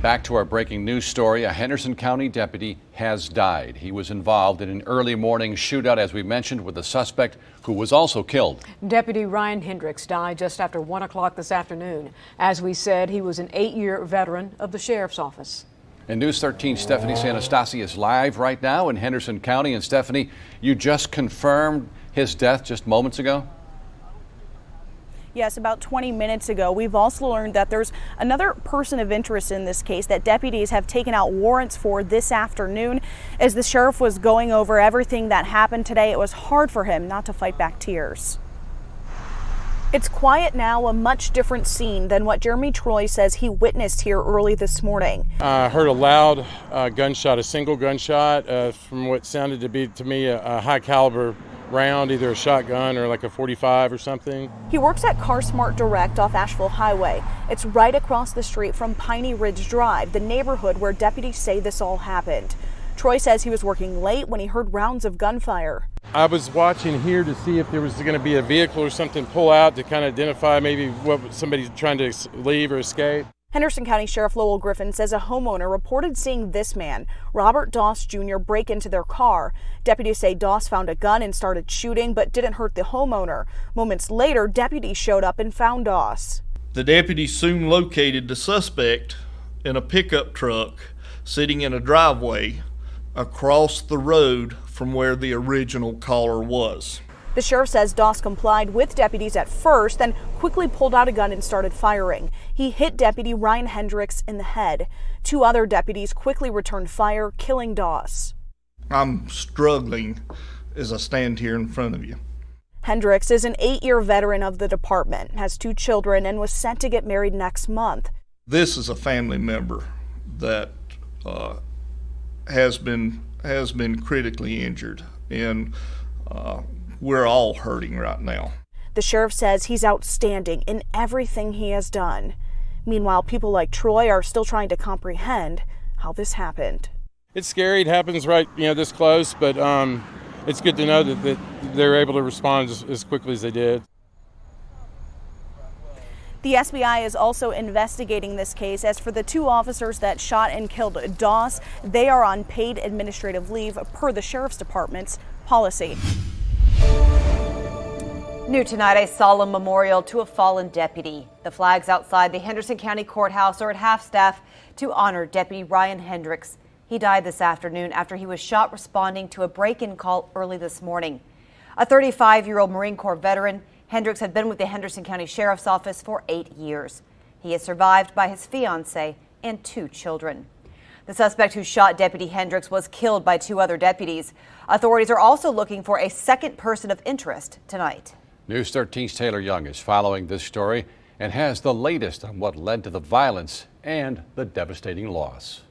back to our breaking news story. A Henderson County deputy has died. He was involved in an early morning shootout, as we mentioned, with a suspect who was also killed. Deputy Ryan Hendrix died just after 1 o'clock this afternoon. As we said, he was an 8-year veteran of the sheriff's office. And News 13's Stephanie Sanastasi is live right now in Henderson County. And Stephanie, you just confirmed his death just moments ago? Yes, about 20 minutes ago. We've also learned that there's another person of interest in this case that deputies have taken out warrants for this afternoon. As the sheriff was going over everything that happened today, it was hard for him not to fight back tears. It's quiet now, a much different scene than what Jeremy Troy says he witnessed here early this morning. I heard a loud gunshot, a single gunshot from what sounded to me a high caliber round, either a shotgun or like a 45 or something. He works at CarSmart Direct off Asheville Highway. It's right across the street from Piney Ridge Drive, the neighborhood where deputies say this all happened. Troy says he was working late when he heard rounds of gunfire. I was watching here to see if there was going to be a vehicle or something pull out to kind of identify maybe what somebody's trying to leave or escape. Henderson County Sheriff Lowell Griffin says a homeowner reported seeing this man, Robert Doss Jr., break into their car. Deputies say Doss found a gun and started shooting, but didn't hurt the homeowner. Moments later, deputies showed up and found Doss. The deputies soon located the suspect in a pickup truck sitting in a driveway across the road from where the original caller was. The sheriff says Doss complied with deputies at first, then quickly pulled out a gun and started firing. He hit Deputy Ryan Hendrix in the head. 2 other deputies quickly returned fire, killing Doss. I'm struggling as I stand here in front of you. Hendrix is an 8-year veteran of the department, has 2 children, and was set to get married next month. This is a family member that has been critically injured, and we're all hurting right now. The sheriff says he's outstanding in everything he has done. Meanwhile, people like Troy are still trying to comprehend how this happened. It's scary. It happens right, this close, but it's good to know that they're able to respond as quickly as they did. The SBI is also investigating this case. As for the 2 officers that shot and killed Doss, they are on paid administrative leave per the sheriff's department's policy. New tonight, a solemn memorial to a fallen deputy. The flags outside the Henderson County Courthouse are at half-staff to honor Deputy Ryan Hendrix. He died this afternoon after he was shot responding to a break-in call early this morning. A 35-year-old Marine Corps veteran, Hendrix had been with the Henderson County Sheriff's Office for 8 years. He is survived by his fiancée and 2 children. The suspect who shot Deputy Hendrix was killed by 2 other deputies. Authorities are also looking for a second person of interest tonight. News 13's Taylor Young is following this story and has the latest on what led to the violence and the devastating loss.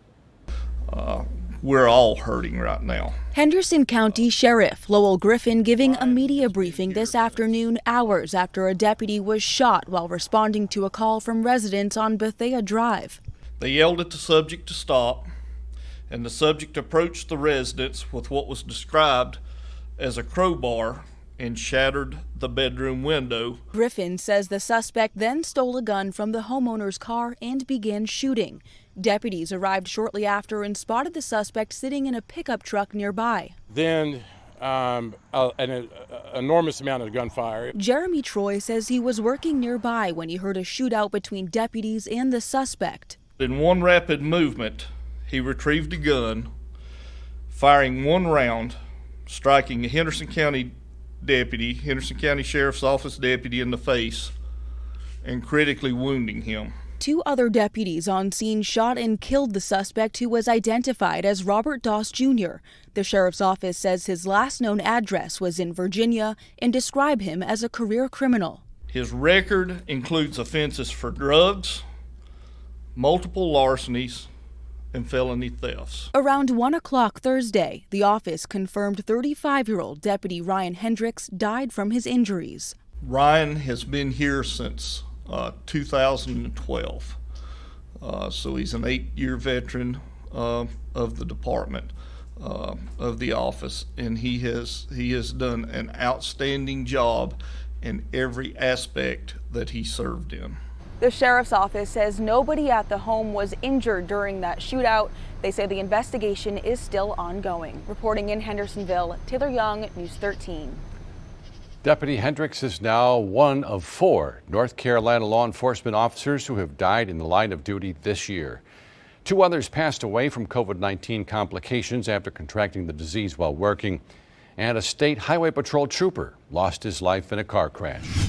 We're all hurting right now. Henderson County Sheriff Lowell Griffin giving a media briefing this afternoon, hours after a deputy was shot while responding to a call from residents on Bethea Drive. They yelled at the subject to stop, and the subject approached the residents with what was described as a crowbar and shattered the bedroom window. Griffin says the suspect then stole a gun from the homeowner's car and began shooting. Deputies arrived shortly after and spotted the suspect sitting in a pickup truck nearby. Then an enormous amount of gunfire. Jeremy Troy says he was working nearby when he heard a shootout between deputies and the suspect. In one rapid movement, he retrieved a gun, firing 1 round, striking a Henderson County Sheriff's Office deputy in the face and critically wounding him. 2 other deputies on scene shot and killed the suspect, who was identified as Robert Doss Jr. The sheriff's office says his last known address was in Virginia and describe him as a career criminal. His record includes offenses for drugs, multiple larcenies, and felony thefts. Around 1 o'clock Thursday, the office confirmed 35-year-old Deputy Ryan Hendrix died from his injuries. Ryan has been here since 2012, so he's an 8-year veteran of the department, of the office, and he has done an outstanding job in every aspect that he served in. The sheriff's office says nobody at the home was injured during that shootout. They say the investigation is still ongoing. Reporting in Hendersonville, Taylor Young, News 13. Deputy Hendrix is now one of 4 North Carolina law enforcement officers who have died in the line of duty this year. 2 others passed away from COVID-19 complications after contracting the disease while working, and a state highway patrol trooper lost his life in a car crash.